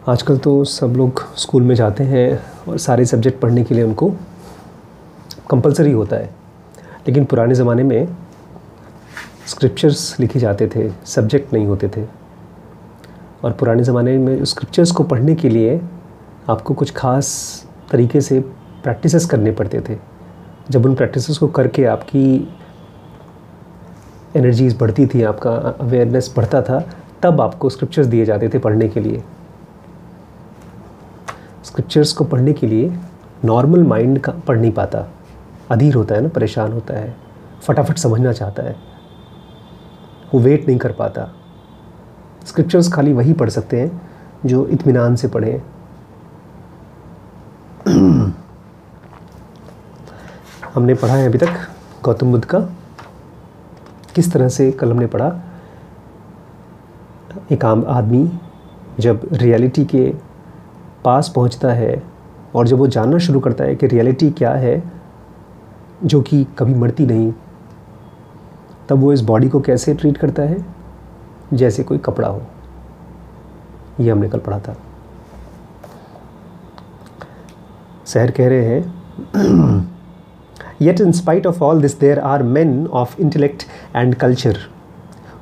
आजकल तो सब लोग स्कूल में जाते हैं और सारे सब्जेक्ट पढ़ने के लिए उनको कंपलसरी होता है। लेकिन पुराने ज़माने में स्क्रिप्चर्स लिखे जाते थे, सब्जेक्ट नहीं होते थे। और पुराने ज़माने में स्क्रिप्चर्स को पढ़ने के लिए आपको कुछ ख़ास तरीके से प्रैक्टिसेस करने पड़ते थे। जब उन प्रैक्टिसेस को करके आपकी एनर्जीज़ बढ़ती थी, आपका अवेयरनेस बढ़ता था, तब आपको स्क्रिप्चर्स दिए जाते थे पढ़ने के लिए। स्क्रिप्चर्स को पढ़ने के लिए नॉर्मल माइंड का पढ़ नहीं पाता, अधीर होता है ना, परेशान होता है, फटाफट समझना चाहता है, वो वेट नहीं कर पाता। स्क्रिप्चर्स खाली वही पढ़ सकते हैं जो इत्मीनान से पढ़ें। हमने पढ़ा है अभी तक गौतम बुद्ध का, किस तरह से कल हमने पढ़ा एक आम आदमी जब रियलिटी के पास पहुंचता है और जब वो जानना शुरू करता है कि रियलिटी क्या है जो कि कभी मरती नहीं, तब वो इस बॉडी को कैसे ट्रीट करता है, जैसे कोई कपड़ा हो। ये हमने कल पढ़ा था। सहर कह रहे हैं Yet in spite of all this there are men of intellect and culture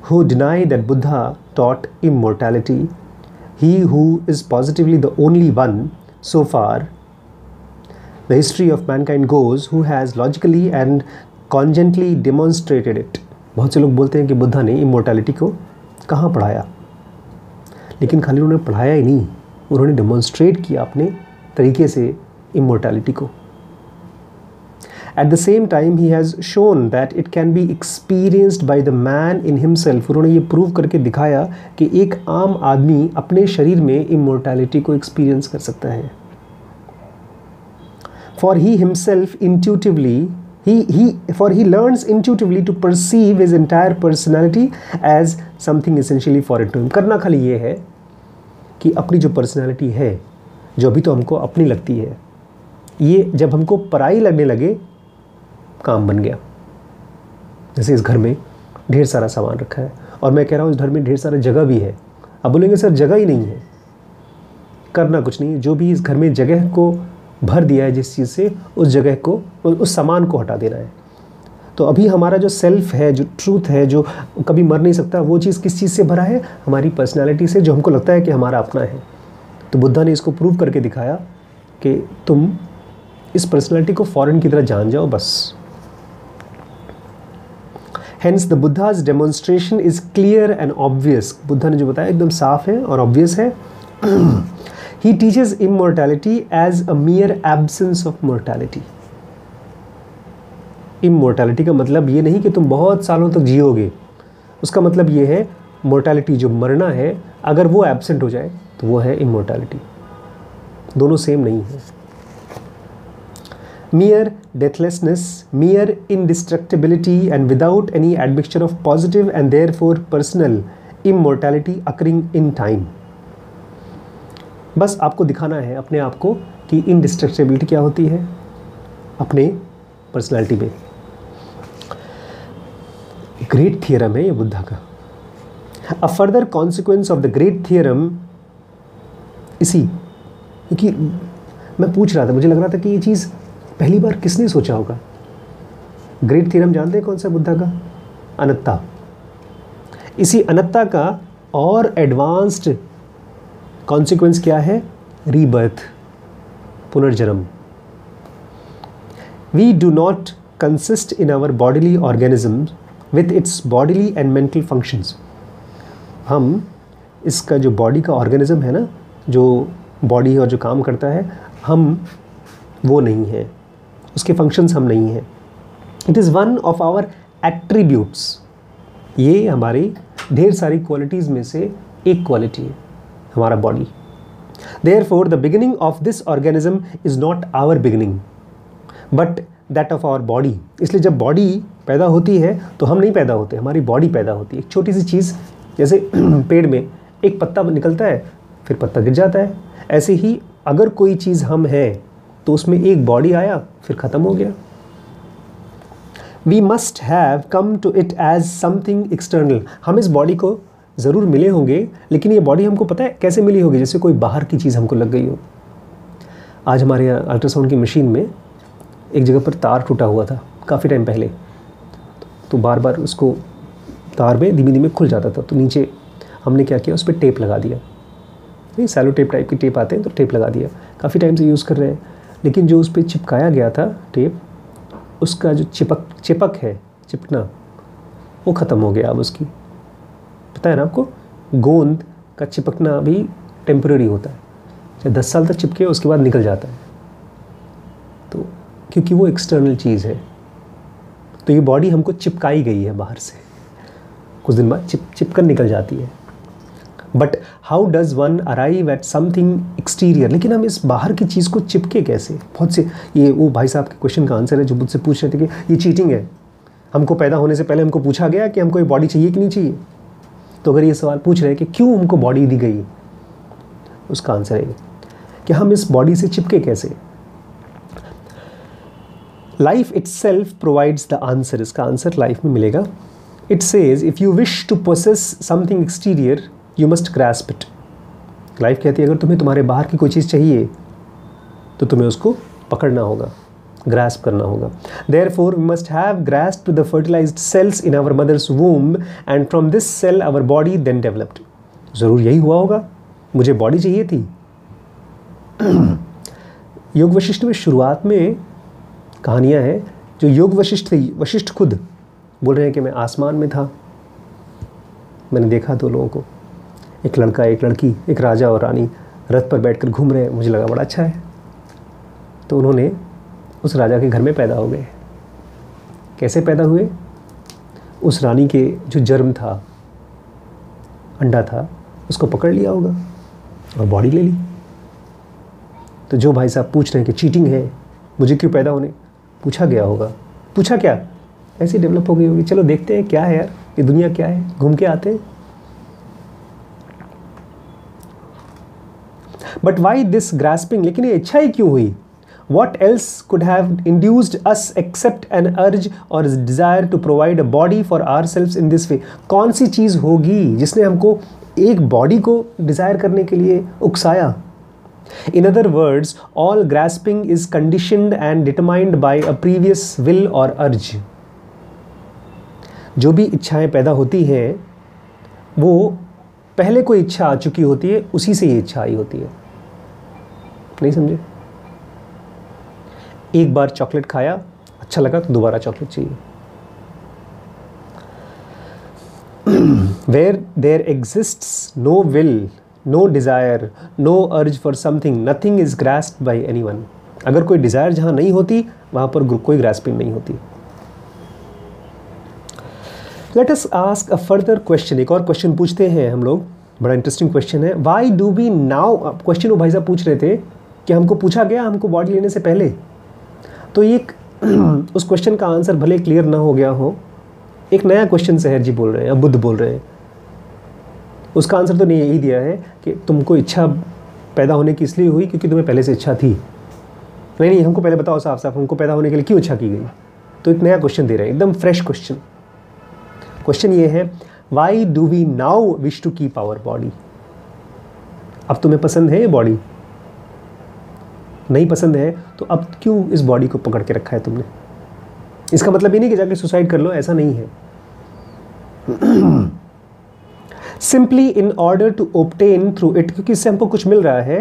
who deny that Buddha taught immortality. He who is positively the only one so far the history of mankind goes who has logically and cogently demonstrated it. बहुत से लोग बोलते हैं कि बुद्धा ने immortality को कहाँ पढ़ाया, लेकिन खाली उन्होंने पढ़ाया ही नहीं, उन्होंने डेमोन्स्ट्रेट किया अपने तरीके से इमोर्टैलिटी को। At the same time he has shown that it can be experienced by the man in himself. उन्होंने ये प्रूव करके दिखाया कि एक आम आदमी अपने शरीर में इमोर्टैलिटी को एक्सपीरियंस कर सकता है। For he himself intuitively he learns intuitively to perceive his entire personality as something essentially foreign to him. करना खाली ये है कि अपनी जो पर्सनैलिटी है, जो अभी तो हमको अपनी लगती है, ये जब हमको पराई लगने लगे काम बन गया। जैसे इस घर में ढेर सारा सामान रखा है और मैं कह रहा हूँ इस घर में ढेर सारा जगह भी है। अब बोलेंगे सर जगह ही नहीं है, करना कुछ नहीं, जो भी इस घर में जगह को भर दिया है जिस चीज़ से, उस जगह को, उस सामान को हटा देना है। तो अभी हमारा जो सेल्फ है, जो ट्रूथ है, जो कभी मर नहीं सकता, वो चीज़ किस चीज़ से भरा है? हमारी पर्सनैलिटी से, जो हमको लगता है कि हमारा अपना है। तो बुद्धा ने इसको प्रूव करके दिखाया कि तुम इस पर्सनैलिटी को फॉरेन की तरह जान जाओ बस। Hence the Buddha's demonstration is clear and obvious. Buddha ने जो बताया एकदम साफ है और obvious है। He teaches immortality as a mere absence of mortality. Immortality का मतलब ये नहीं कि तुम बहुत सालों तक जियोगे, उसका मतलब ये है mortality जो मरना है, अगर वो absent हो जाए तो वो है immortality। दोनों सेम नहीं है। Mere deathlessness, mere indestructibility and without any admixture of positive and therefore personal immortality occurring in time. बस आपको दिखाना है अपने आप को कि indestructibility क्या होती है अपने पर्सनैलिटी में। ग्रेट थियरम है ये बुद्धा का। A further consequence of the great theorem, इसी क्योंकि मैं पूछ रहा था, मुझे लग रहा था कि ये चीज़ पहली बार किसने सोचा होगा। ग्रेट थ्योरम जानते हैं कौन सा बुद्धा का? अनत्ता। इसी अनत्ता का और एडवांस्ड कॉन्सिक्वेंस क्या है? रीबर्थ, पुनर्जन्म। We do not consist in our bodily organism with its bodily and mental functions. हम इसका जो बॉडी का ऑर्गेनिज्म है ना, जो बॉडी और जो काम करता है, हम वो नहीं है, उसके फंक्शंस हम नहीं हैं। It is one of our attributes. ये हमारी ढेर सारी क्वालिटीज़ में से एक क्वालिटी है, हमारा body. Therefore the beginning of this organism is not our beginning but that of our body. इसलिए जब बॉडी पैदा होती है तो हम नहीं पैदा होते, हमारी बॉडी पैदा होती है। एक छोटी सी चीज़, जैसे पेड़ में एक पत्ता निकलता है फिर पत्ता गिर जाता है, ऐसे ही अगर कोई चीज़ हम हैं तो उसमें एक बॉडी आया फिर ख़त्म हो गया। We must have come to it as something external. हम इस बॉडी को ज़रूर मिले होंगे, लेकिन ये बॉडी हमको पता है कैसे मिली होगी, जैसे कोई बाहर की चीज़ हमको लग गई हो। आज हमारे यहाँ अल्ट्रासाउंड की मशीन में एक जगह पर तार टूटा हुआ था काफ़ी टाइम पहले, तो बार बार उसको तार में धीमे धीमे खुल जाता था, तो नीचे हमने क्या किया, उस पर टेप लगा दिया। नहीं, सैलो टेप टाइप की टेप आते हैं, तो टेप लगा दिया। काफ़ी टाइम से यूज़ कर रहे हैं, लेकिन जो उस पर चिपकाया गया था टेप, उसका जो चिपक है, चिपकना, वो ख़त्म हो गया अब उसकी। पता है ना आपको, गोंद का चिपकना भी टेम्पररी होता है, चाहे 10 साल तक चिपके उसके बाद निकल जाता है, तो क्योंकि वो एक्सटर्नल चीज़ है। तो ये बॉडी हमको चिपकाई गई है बाहर से, कुछ दिन बाद चिपकन निकल जाती है। But how does one arrive at something exterior, लेकिन हम इस बाहर की चीज़ को चिपके कैसे। बहुत से ये वो भाई साहब के क्वेश्चन का आंसर है जो मुझसे पूछ रहे थे कि ये चीटिंग है, हमको पैदा होने से पहले हमको पूछा गया कि हमको ये बॉडी चाहिए कि नहीं चाहिए। तो अगर ये सवाल पूछ रहे हैं कि क्यों हमको बॉडी दी गई, उसका आंसर है कि हम इस बॉडी से चिपके कैसे। Life itself provides the answer, इसका आंसर लाइफ में मिलेगा। It says if you wish to possess something exterior you must grasp it. Life कहती है अगर तुम्हें तुम्हारे बाहर की कोई चीज़ चाहिए तो तुम्हें उसको पकड़ना होगा, ग्रास्प करना होगा। Therefore we must have grasped the fertilized cells in our mother's womb and from this cell our body then developed। ज़रूर यही हुआ होगा, मुझे बॉडी चाहिए थी। योग वशिष्ठ में शुरुआत में कहानियाँ हैं जो योग वशिष्ठ थे, वशिष्ठ खुद बोल रहे हैं कि मैं आसमान में था, मैंने देखा 2 लोगों को, एक लड़का एक लड़की, एक राजा और रानी रथ पर बैठकर घूम रहे हैं, मुझे लगा बड़ा अच्छा है। तो उन्होंने उस राजा के घर में पैदा हो गए। कैसे पैदा हुए, उस रानी के जो जर्म था, अंडा था, उसको पकड़ लिया होगा और बॉडी ले ली। तो जो भाई साहब पूछ रहे हैं कि चीटिंग है, मुझे क्यों पैदा होने, पूछा गया होगा। पूछा क्या, ऐसे डेवलप हो गई होगी। चलो देखते हैं क्या है यार, ये दुनिया क्या है, घूम के आते हैं। बट वाई दिस ग्रास्पिंग, लेकिन ये इच्छा ही क्यों हुई। What else could have induced us except an urge or desire to provide a body for ourselves in this way? कौन सी चीज़ होगी जिसने हमको एक बॉडी को डिज़ायर करने के लिए उकसाया। In other words, all grasping is conditioned and determined by a previous will or urge। जो भी इच्छाएं पैदा होती हैं वो पहले कोई इच्छा आ चुकी होती है, उसी से ये इच्छा आई होती है। नहीं समझे। एक बार चॉकलेट खाया, अच्छा लगा तो दोबारा चॉकलेट चाहिए। Where there exists no will, no desire, no urge for something, nothing is grasped by anyone। अगर कोई डिज़ायर जहाँ नहीं होती वहाँ पर कोई ग्रास्पिंग नहीं होती। Let us ask a further question। एक और क्वेश्चन पूछते हैं हम लोग, बड़ा इंटरेस्टिंग क्वेश्चन है। Why do we now, question वो भाई साहब पूछ रहे थे कि हमको पूछा गया हमको बॉडी लेने से पहले, तो ये उस क्वेश्चन का आंसर भले क्लियर ना हो गया हो, एक नया क्वेश्चन सहर जी बोल रहे हैं, बुद्ध बोल रहे हैं। उसका आंसर तो नहीं यही दिया है कि तुमको इच्छा पैदा होने की इसलिए हुई क्योंकि तुम्हें पहले से इच्छा थी। नहीं, हमको पहले बताओ साफ साफ हमको पैदा होने के लिए क्यों इच्छा की गई। तो एक नया क्वेश्चन दे रहे हैं, एकदम फ्रेश क्वेश्चन। क्वेश्चन ये है, why do we now wish to keep our body. अब तुम्हें पसंद है ये बॉडी, नहीं पसंद है तो अब क्यों इस बॉडी को पकड़ के रखा है तुमने। इसका मतलब ये नहीं कि जाके सुसाइड कर लो, ऐसा नहीं है। Simply in order to obtain through it, क्योंकि इससे हमको कुछ मिल रहा है।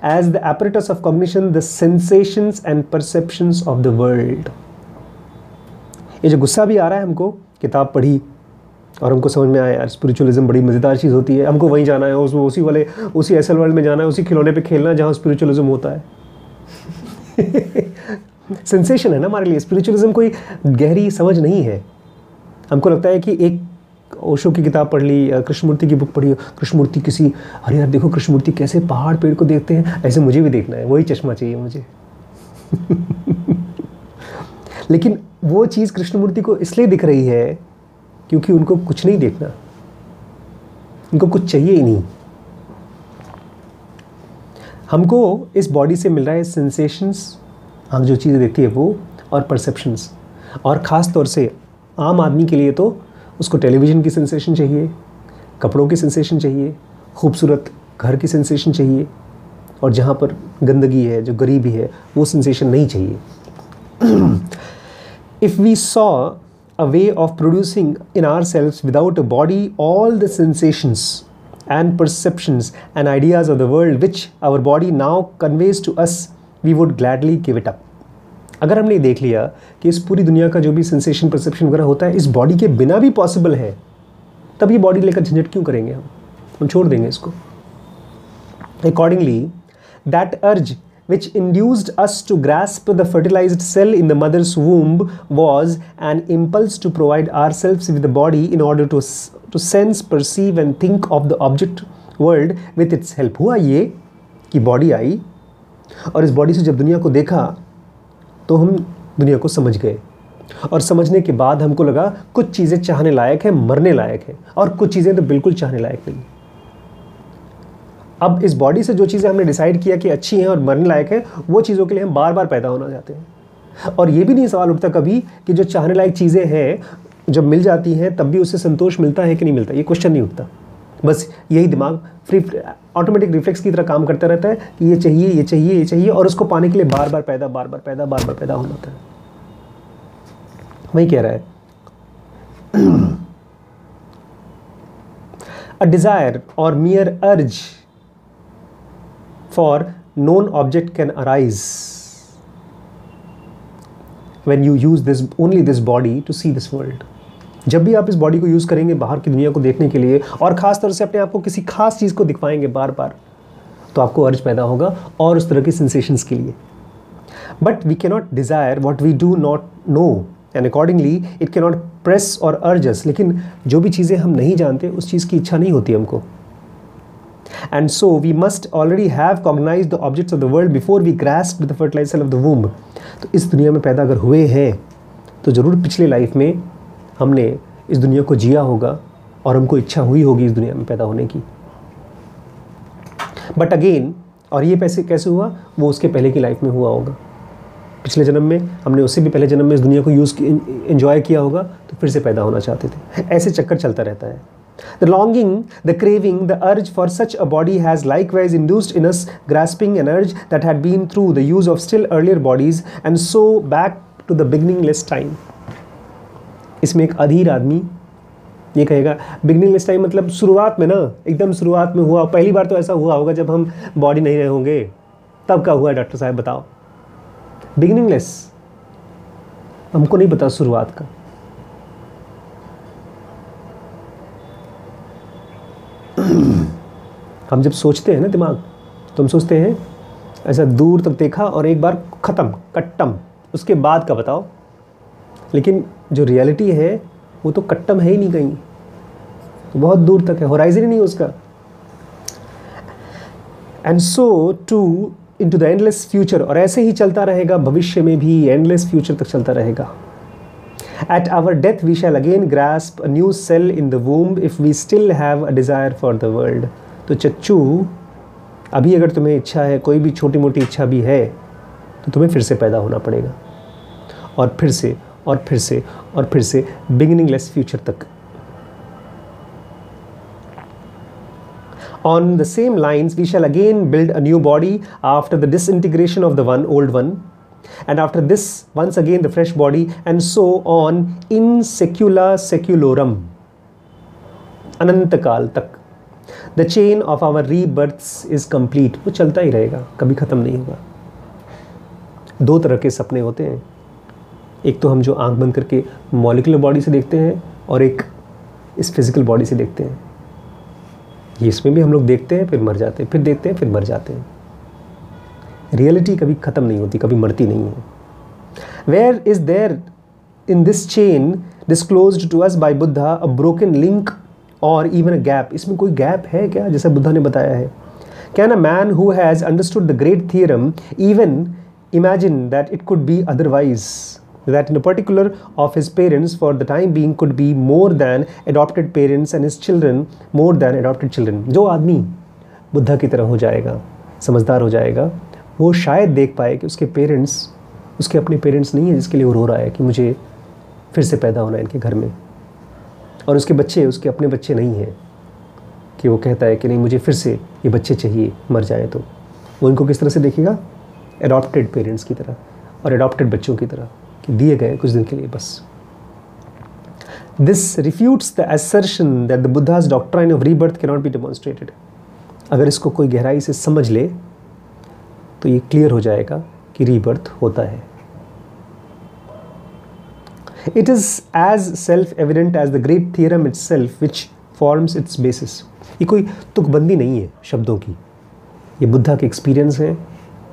As the apparatus of cognition the sensations and perceptions of the world. ये जो गुस्सा भी आ रहा है हमको, किताब पढ़ी और हमको समझ में आया यार स्पिरिचुअलिज्म बड़ी मज़ेदार चीज़ होती है, हमको वहीं जाना है, उसी एसल वर्ल्ड में जाना है, उसी खिलौने पे खेलना है जहाँ स्पिरिचुअलिज्म होता है। सेंसेशन है ना हमारे लिए। स्पिरिचुअलिज्म कोई गहरी समझ नहीं है। हमको लगता है कि एक ओशो की किताब पढ़ ली, कृष्णमूर्ति की बुक पढ़ी, कृष्णमूर्ति किसी, अरे यार देखो कृष्णमूर्ति कैसे पहाड़ पेड़ को देखते हैं, ऐसे मुझे भी देखना है, वही चश्मा चाहिए मुझे। लेकिन वो चीज़ कृष्णमूर्ति को इसलिए दिख रही है क्योंकि उनको कुछ नहीं देखना, उनको कुछ चाहिए ही नहीं। हमको इस बॉडी से मिल रहा है सेंसेशंस, हम जो चीज़ें देखती है वो, और परसेप्शंस। और ख़ास तौर से आम आदमी के लिए तो उसको टेलीविज़न की सेंसेशन चाहिए, कपड़ों की सेंसेशन चाहिए, खूबसूरत घर की सेंसेशन चाहिए, और जहाँ पर गंदगी है, जो गरीबी है, वो सेंसेशन नहीं चाहिए। If we saw a way of producing in our selves without a body all the sensations and perceptions and ideas of the world which our body now conveys to us, we would gladly give it up. अगर हमने देख लिया कि इस पूरी दुनिया का जो भी सेंसेशन परसेप्शन वगैरह होता है इस बॉडी के बिना भी पॉसिबल है, तब ये बॉडी लेकर झंझट क्यों करेंगे हम छोड़ देंगे इसको। Accordingly, that urge which induced us to grasp the fertilized cell in the mother's womb was an impulse to provide ourselves with the body in order to sense, perceive and think of the object world with its help. हुआ ये कि body आई और इस body से जब दुनिया को देखा तो हम दुनिया को समझ गए, और समझने के बाद हमको लगा कुछ चीज़ें चाहने लायक है, मरने लायक है, और कुछ चीज़ें तो बिल्कुल चाहने लायक नहीं। अब इस बॉडी से जो चीज़ें हमने डिसाइड किया कि अच्छी हैं और मरने लायक है, वो चीज़ों के लिए हम बार बार पैदा होना चाहते हैं। और ये भी नहीं सवाल उठता कभी कि जो चाहने लायक चीज़ें हैं जब मिल जाती हैं तब भी उससे संतोष मिलता है कि नहीं मिलता, ये क्वेश्चन नहीं उठता। बस यही दिमाग फ्री ऑटोमेटिक रिफ्लेक्स की तरह काम करता रहता है कि ये चाहिए, ये चाहिए, ये चाहिए, और उसको पाने के लिए बार बार पैदा होना होता है। वही कह रहा है, अ डिज़ायर और मियर अर्ज for known object can arise when you use only this body to see this world. जब भी आप इस बॉडी को यूज़ करेंगे बाहर की दुनिया को देखने के लिए, और ख़ास तौर से अपने आप को किसी खास चीज़ को दिखवाएंगे बार बार, तो आपको अर्ज पैदा होगा और उस तरह की सेंसेशंस के लिए। But we cannot desire what we do not know and accordingly it cannot press or urge अस। लेकिन जो भी चीज़ें हम नहीं जानते उस चीज़ की इच्छा नहीं होती हमको। And so we must already have cognized the objects of the world before we grasped the fertilized cell of the womb. तो इस दुनिया में पैदा अगर हुए हैं तो ज़रूर पिछले लाइफ में हमने इस दुनिया को जिया होगा और हमको इच्छा हुई होगी इस दुनिया में पैदा होने की। बट अगेन, और ये कैसे हुआ, वो उसके पहले की लाइफ में हुआ होगा। पिछले जन्म में हमने उससे भी पहले जन्म में इस दुनिया को एंजॉय किया होगा, तो फिर से पैदा होना चाहते थे। ऐसे चक्कर चलता रहता है। The longing, the craving, the urge for such a body has likewise induced in us grasping an urge that had been through the use of still earlier bodies, and so back to the beginningless time. इसमें एक अधीर आदमी ये कहेगा beginningless time मतलब शुरुआत में ना, एकदम शुरुआत में हुआ। पहली बार तो ऐसा हुआ होगा जब हम बॉडी नहीं रहे होंगे, तब का हुआ डॉक्टर साहब बताओ। बिगनिंगलेस हमको नहीं पता शुरुआत का। हम जब सोचते हैं ना दिमाग, तो हम सोचते हैं ऐसा दूर तक देखा और एक बार ख़त्म कट्टम, उसके बाद का बताओ। लेकिन जो रियलिटी है वो तो कट्टम है ही नहीं, कहीं तो बहुत दूर तक है, होराइजन ही नहीं उसका। And so too into the endless future, और ऐसे ही चलता रहेगा भविष्य में भी, एंडलेस फ्यूचर तक चलता रहेगा। At our death we shall again grasp a new cell in the womb if we still have a desire for the world. तो चच्चू, अभी अगर तुम्हें इच्छा है, कोई भी छोटी मोटी इच्छा भी है, तो तुम्हें फिर से पैदा होना पड़ेगा, और फिर से और फिर से और फिर से बिगिनिंगलेस फ्यूचर तक। On the same lines we shall again build a new body after the disintegration of the old one, and after this once again the fresh body, and so on in secula seculorum, अनंत काल तक। The chain of our rebirths is complete. वो चलता ही रहेगा, कभी ख़त्म नहीं होगा। दो तरह के सपने होते हैं, एक तो हम जो आंख बंद करके मॉलिक्यूलर बॉडी से देखते हैं, और एक इस फिजिकल बॉडी से देखते हैं। ये इसमें भी हम लोग देखते हैं फिर मर जाते हैं, फिर देखते हैं फिर मर जाते हैं। रियलिटी कभी ख़त्म नहीं होती, कभी मरती नहीं है। Where is there in this chain disclosed to us by Buddha a broken link or even a gap? इसमें कोई गैप है क्या, जैसा बुद्धा ने बताया है? Can a man who has understood the great theorem even imagine that it could be otherwise, that in a particular of his parents for the time being could be more than adopted parents and his children more than adopted children? जो आदमी बुद्धा की तरह हो जाएगा, समझदार हो जाएगा, वो शायद देख पाए कि उसके पेरेंट्स उसके अपने पेरेंट्स नहीं है जिसके लिए वो रो रहा है कि मुझे फिर से पैदा होना है इनके घर में, और उसके बच्चे उसके अपने बच्चे नहीं हैं। कि वो कहता है कि नहीं मुझे फिर से ये बच्चे चाहिए मर जाए, तो वो इनको किस तरह से देखेगा? एडॉप्टेड पेरेंट्स की तरह और एडॉप्टेड बच्चों की तरह कि दिए गए कुछ दिन के लिए बस। This refutes the assertion that the Buddha's doctrine of rebirth can not be demonstrated. अगर इसको कोई गहराई से समझ ले तो ये क्लियर हो जाएगा कि रीबर्थ होता है। It is as self evident as the great theorem itself which forms its basis. ये कोई तुकबंदी नहीं है शब्दों की, ये बुद्धा के एक्सपीरियंस है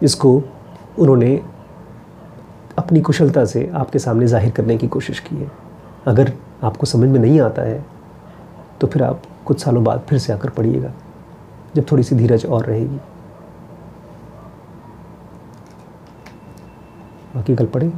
जिसको उन्होंने अपनी कुशलता से आपके सामने जाहिर करने की कोशिश की है। अगर आपको समझ में नहीं आता है तो फिर आप कुछ सालों बाद फिर से आकर पढ़िएगा, जब थोड़ी सी धीरज और रहेगी। बाकी कल पढ़ें।